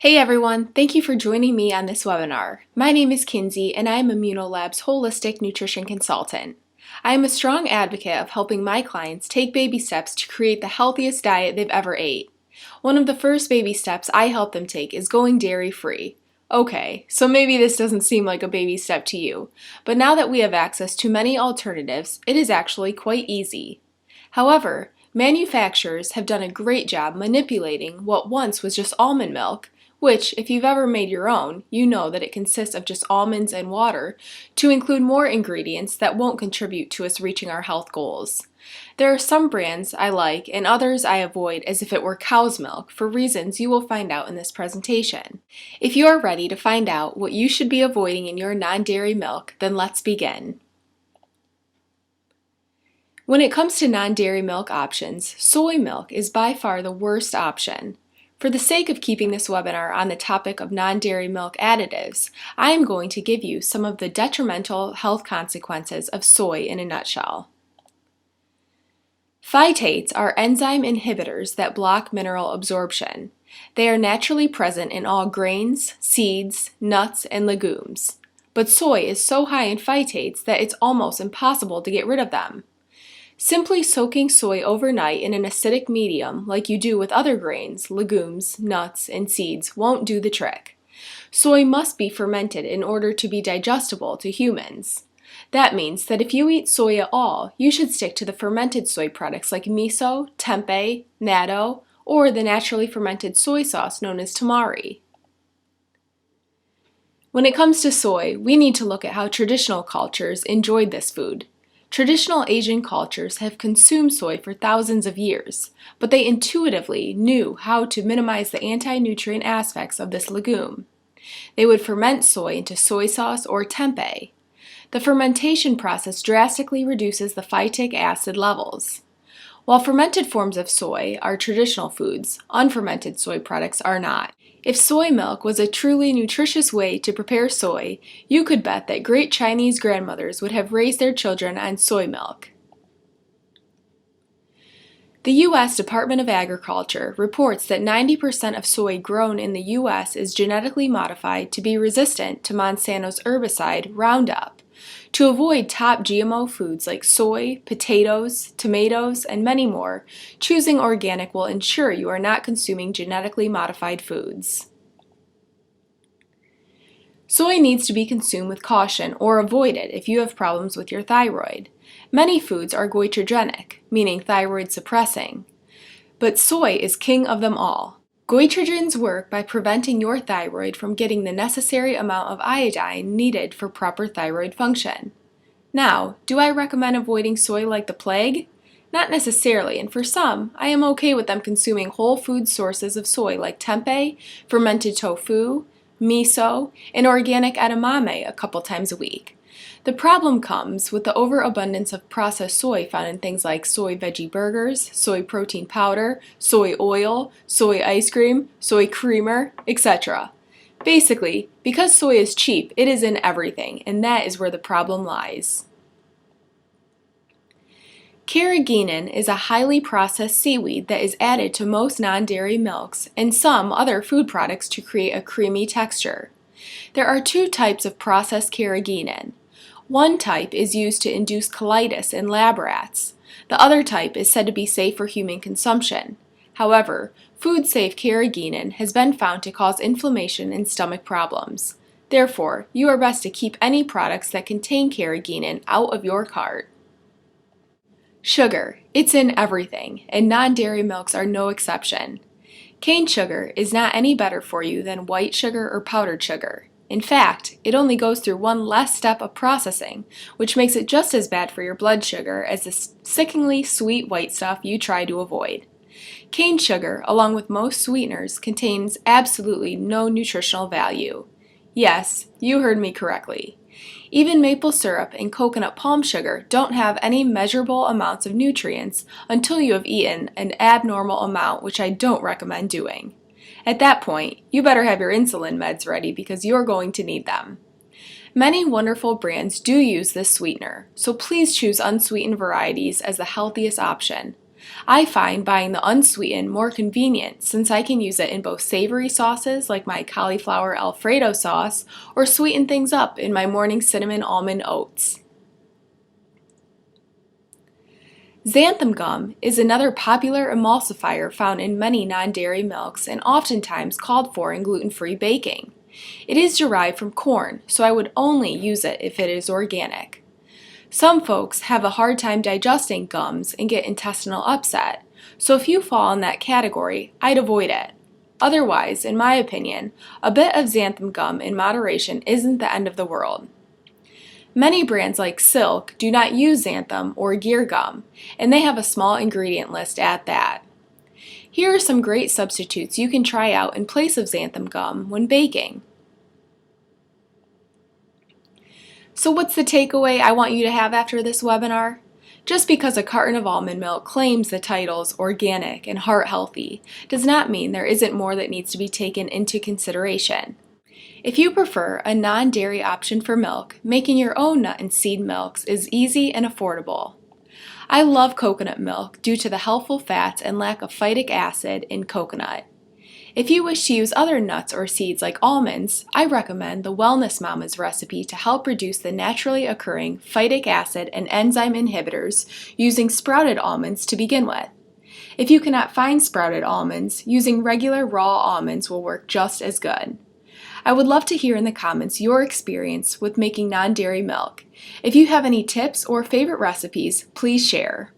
Hey everyone, thank you for joining me on this webinar. My name is Kinsey and I am Immuno Lab's Holistic Nutrition Consultant. I am a strong advocate of helping my clients take baby steps to create the healthiest diet they've ever ate. One of the first baby steps I help them take is going dairy-free. Okay, so maybe this doesn't seem like a baby step to you, but now that we have access to many alternatives, it is actually quite easy. However, manufacturers have done a great job manipulating what once was just almond milk, which, if you've ever made your own, you know that it consists of just almonds and water, to include more ingredients that won't contribute to us reaching our health goals. There are some brands I like and others I avoid as if it were cow's milk for reasons you will find out in this presentation. If you are ready to find out what you should be avoiding in your non-dairy milk, then let's begin. When it comes to non-dairy milk options, soy milk is by far the worst option. For the sake of keeping this webinar on the topic of non-dairy milk additives, I am going to give you some of the detrimental health consequences of soy in a nutshell. Phytates are enzyme inhibitors that block mineral absorption. They are naturally present in all grains, seeds, nuts, and legumes. But soy is so high in phytates that it's almost impossible to get rid of them. Simply soaking soy overnight in an acidic medium, like you do with other grains, legumes, nuts, and seeds, won't do the trick. Soy must be fermented in order to be digestible to humans. That means that if you eat soy at all, you should stick to the fermented soy products like miso, tempeh, natto, or the naturally fermented soy sauce known as tamari. When it comes to soy, we need to look at how traditional cultures enjoyed this food. Traditional Asian cultures have consumed soy for thousands of years, but they intuitively knew how to minimize the anti-nutrient aspects of this legume. They would ferment soy into soy sauce or tempeh. The fermentation process drastically reduces the phytic acid levels. While fermented forms of soy are traditional foods, unfermented soy products are not. If soy milk was a truly nutritious way to prepare soy, you could bet that great Chinese grandmothers would have raised their children on soy milk. The U.S. Department of Agriculture reports that 90% of soy grown in the U.S. is genetically modified to be resistant to Monsanto's herbicide Roundup. To avoid top GMO foods like soy, potatoes, tomatoes, and many more, choosing organic will ensure you are not consuming genetically modified foods. Soy needs to be consumed with caution or avoided if you have problems with your thyroid. Many foods are goitrogenic, meaning thyroid suppressing, but soy is king of them all. Goitrogens work by preventing your thyroid from getting the necessary amount of iodine needed for proper thyroid function. Now, do I recommend avoiding soy like the plague? Not necessarily, and for some, I am okay with them consuming whole food sources of soy like tempeh, fermented tofu, miso, and organic edamame a couple times a week. The problem comes with the overabundance of processed soy found in things like soy veggie burgers, soy protein powder, soy oil, soy ice cream, soy creamer, etc. Basically, because soy is cheap, it is in everything, and that is where the problem lies. Carrageenan is a highly processed seaweed that is added to most non-dairy milks and some other food products to create a creamy texture. There are two types of processed carrageenan. One type is used to induce colitis in lab rats. The other type is said to be safe for human consumption. However, food-safe carrageenan has been found to cause inflammation and stomach problems. Therefore, you are best to keep any products that contain carrageenan out of your cart. Sugar. It's in everything, and non-dairy milks are no exception. Cane sugar is not any better for you than white sugar or powdered sugar. In fact, it only goes through one less step of processing, which makes it just as bad for your blood sugar as the sickeningly sweet white stuff you try to avoid. Cane sugar, along with most sweeteners, contains absolutely no nutritional value. Yes, you heard me correctly. Even maple syrup and coconut palm sugar don't have any measurable amounts of nutrients until you have eaten an abnormal amount, which I don't recommend doing. At that point, you better have your insulin meds ready because you're going to need them. Many wonderful brands do use this sweetener, so please choose unsweetened varieties as the healthiest option. I find buying the unsweetened more convenient since I can use it in both savory sauces like my cauliflower Alfredo sauce or sweeten things up in my morning cinnamon almond oats. Xanthan gum is another popular emulsifier found in many non-dairy milks and oftentimes called for in gluten-free baking. It is derived from corn, so I would only use it if it is organic. Some folks have a hard time digesting gums and get intestinal upset, so if you fall in that category, I'd avoid it. Otherwise, in my opinion, a bit of xanthan gum in moderation isn't the end of the world. Many brands like Silk do not use xanthan or gear gum, and they have a small ingredient list at that. Here are some great substitutes you can try out in place of xanthan gum when baking. So what's the takeaway I want you to have after this webinar? Just because a carton of almond milk claims the titles organic and heart healthy does not mean there isn't more that needs to be taken into consideration. If you prefer a non-dairy option for milk, making your own nut and seed milks is easy and affordable. I love coconut milk due to the healthful fats and lack of phytic acid in coconut. If you wish to use other nuts or seeds like almonds, I recommend the Wellness Mama's recipe to help reduce the naturally occurring phytic acid and enzyme inhibitors using sprouted almonds to begin with. If you cannot find sprouted almonds, using regular raw almonds will work just as good. I would love to hear in the comments your experience with making non-dairy milk. If you have any tips or favorite recipes, please share.